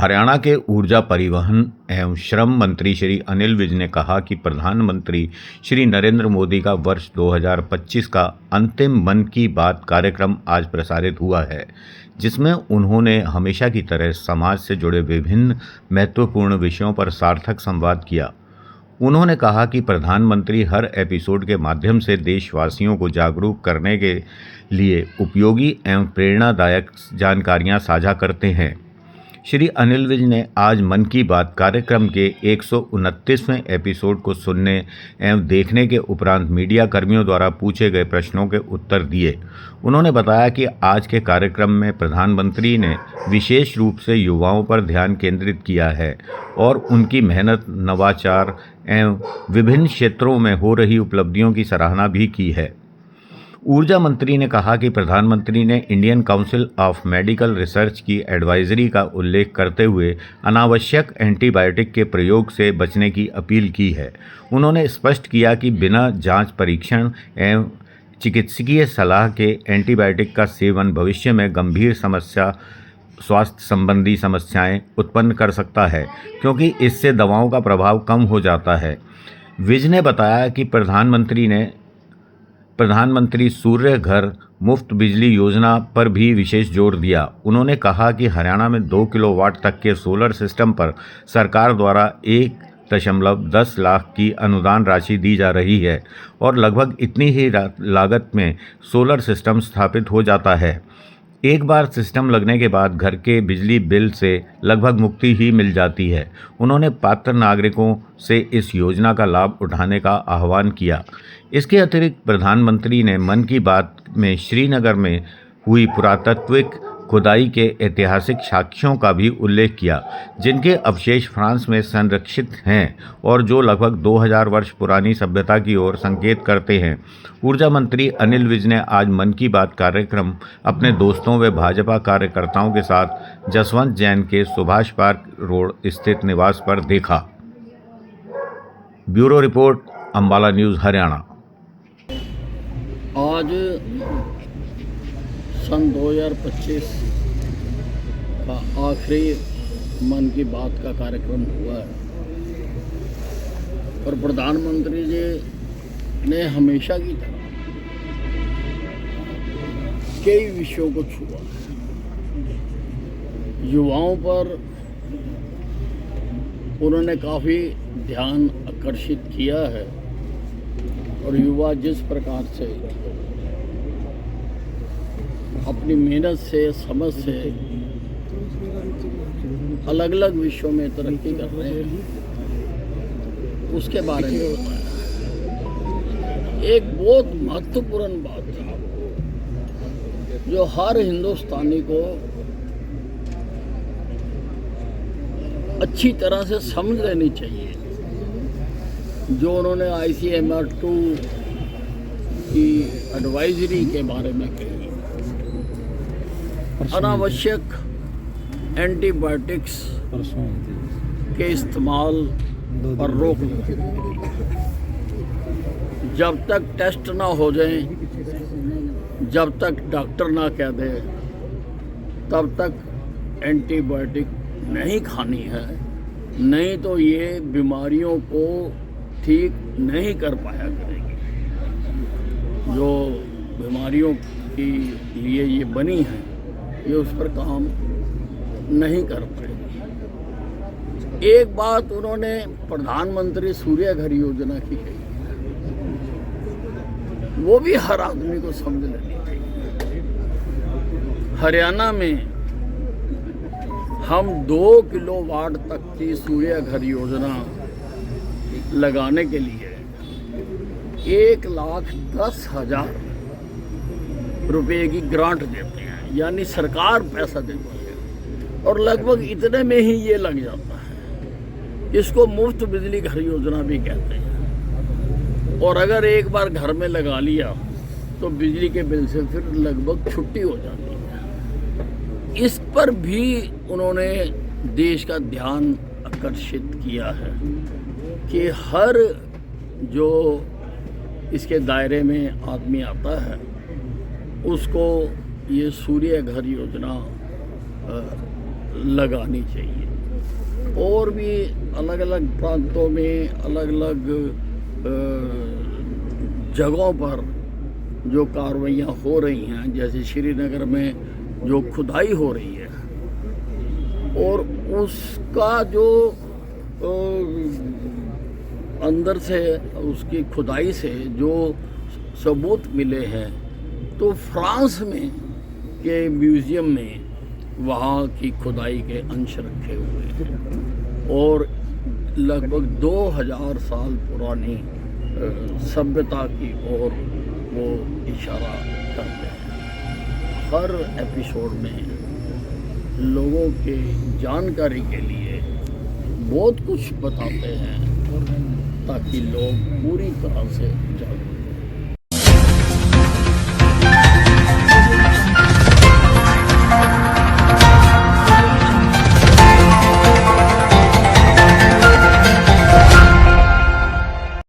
हरियाणा के ऊर्जा परिवहन एवं श्रम मंत्री श्री अनिल विज ने कहा कि प्रधानमंत्री श्री नरेंद्र मोदी का वर्ष 2025 का अंतिम मन की बात कार्यक्रम आज प्रसारित हुआ है, जिसमें उन्होंने हमेशा की तरह समाज से जुड़े विभिन्न महत्वपूर्ण विषयों पर सार्थक संवाद किया। उन्होंने कहा कि प्रधानमंत्री हर एपिसोड के माध्यम से देशवासियों को जागरूक करने के लिए उपयोगी एवं प्रेरणादायक जानकारियां साझा करते हैं। श्री अनिल विज ने आज मन की बात कार्यक्रम के 129वें एपिसोड को सुनने एवं देखने के उपरांत मीडिया कर्मियों द्वारा पूछे गए प्रश्नों के उत्तर दिए। उन्होंने बताया कि आज के कार्यक्रम में प्रधानमंत्री ने विशेष रूप से युवाओं पर ध्यान केंद्रित किया है और उनकी मेहनत, नवाचार एवं विभिन्न क्षेत्रों में हो रही उपलब्धियों की सराहना भी की है। ऊर्जा मंत्री ने कहा कि प्रधानमंत्री ने Indian council of medical research की एडवाइजरी का उल्लेख करते हुए अनावश्यक एंटीबायोटिक के प्रयोग से बचने की अपील की है। उन्होंने स्पष्ट किया कि बिना जांच, परीक्षण एवं चिकित्सकीय सलाह के एंटीबायोटिक का सेवन भविष्य में गंभीर स्वास्थ्य संबंधी समस्याएं उत्पन्न कर सकता है, क्योंकि इससे दवाओं का प्रभाव कम हो जाता है। विज ने बताया कि प्रधानमंत्री सूर्य घर मुफ्त बिजली योजना पर भी विशेष जोर दिया। उन्होंने कहा कि हरियाणा में 2 किलोवाट तक के सोलर सिस्टम पर सरकार द्वारा 1.10 लाख की अनुदान राशि दी जा रही है और लगभग इतनी ही लागत में सोलर सिस्टम स्थापित हो जाता है। एक बार सिस्टम लगने के बाद घर के बिजली बिल से लगभग मुक्ति ही मिल जाती है। उन्होंने पात्र नागरिकों से इस योजना का लाभ उठाने का आह्वान किया। इसके अतिरिक्त प्रधानमंत्री ने मन की बात में श्रीनगर में हुई पुरातात्विक खुदाई के ऐतिहासिक साक्ष्यों का भी उल्लेख किया, जिनके अवशेष फ्रांस में संरक्षित हैं और जो लगभग 2000 वर्ष पुरानी सभ्यता की ओर संकेत करते हैं। ऊर्जा मंत्री अनिल विज ने आज मन की बात कार्यक्रम अपने दोस्तों व भाजपा कार्यकर्ताओं के साथ जसवंत जैन के सुभाष पार्क रोड स्थित निवास पर देखा। Bureau report, Ambala news, Haryana. आज सन 2025 का आखिरी मन की बात का कार्यक्रम हुआ है और प्रधानमंत्री जी ने हमेशा की तरह कई विषयों को छुआ। युवाओं पर उन्होंने काफ़ी ध्यान आकर्षित किया है और युवा जिस प्रकार से अपनी मेहनत से, समझ से अलग अलग विषयों में तरक्की कर रहे हैं, उसके बारे में बताया। एक बहुत महत्वपूर्ण बात है जो हर हिंदुस्तानी को अच्छी तरह से समझ लेनी चाहिए, जो उन्होंने ICMR 2 की एडवाइजरी के बारे में कही। अनावश्यक एंटीबायोटिक्स के इस्तेमाल पर रोक लो। जब तक टेस्ट ना हो जाए, जब तक डॉक्टर ना कह दे, तब तक एंटीबायोटिक नहीं खानी है, नहीं तो ये बीमारियों को ठीक नहीं कर पाया करेगी। जो बीमारियों के लिए ये बनी है, ये उस पर काम नहीं कर पाएगी। एक बात उन्होंने प्रधानमंत्री सूर्य घर योजना की कही, वो भी हर आदमी को समझ लेनी चाहिए। हरियाणा में हम 2 किलोवाट तक की सूर्य घर योजना लगाने के लिए 1,10,000 रुपये की ग्रांट देते हैं, यानी सरकार पैसा देती है और लगभग इतने में ही ये लग जाता है। इसको मुफ्त बिजली घर योजना भी कहते हैं। और अगर एक बार घर में लगा लिया तो बिजली के बिल से फिर लगभग छुट्टी हो जाती है। इस पर भी उन्होंने देश का ध्यान आकर्षित किया है कि हर जो इसके दायरे में आदमी आता है उसको ये सूर्य घर योजना लगानी चाहिए। और भी अलग अलग प्रांतों में अलग अलग जगहों पर जो कार्रवाइयाँ हो रही हैं, जैसे श्रीनगर में जो खुदाई हो रही है और उसका जो अंदर से उसकी खुदाई से जो सबूत मिले हैं, तो फ्रांस में के म्यूज़ियम में वहाँ की खुदाई के अंश रखे हुए हैं और लगभग 2000 साल पुरानी सभ्यता की ओर वो इशारा करते हैं। हर एपिसोड में लोगों के जानकारी के लिए बहुत कुछ बताते हैं ताकि लोग पूरी तरह से जागरूक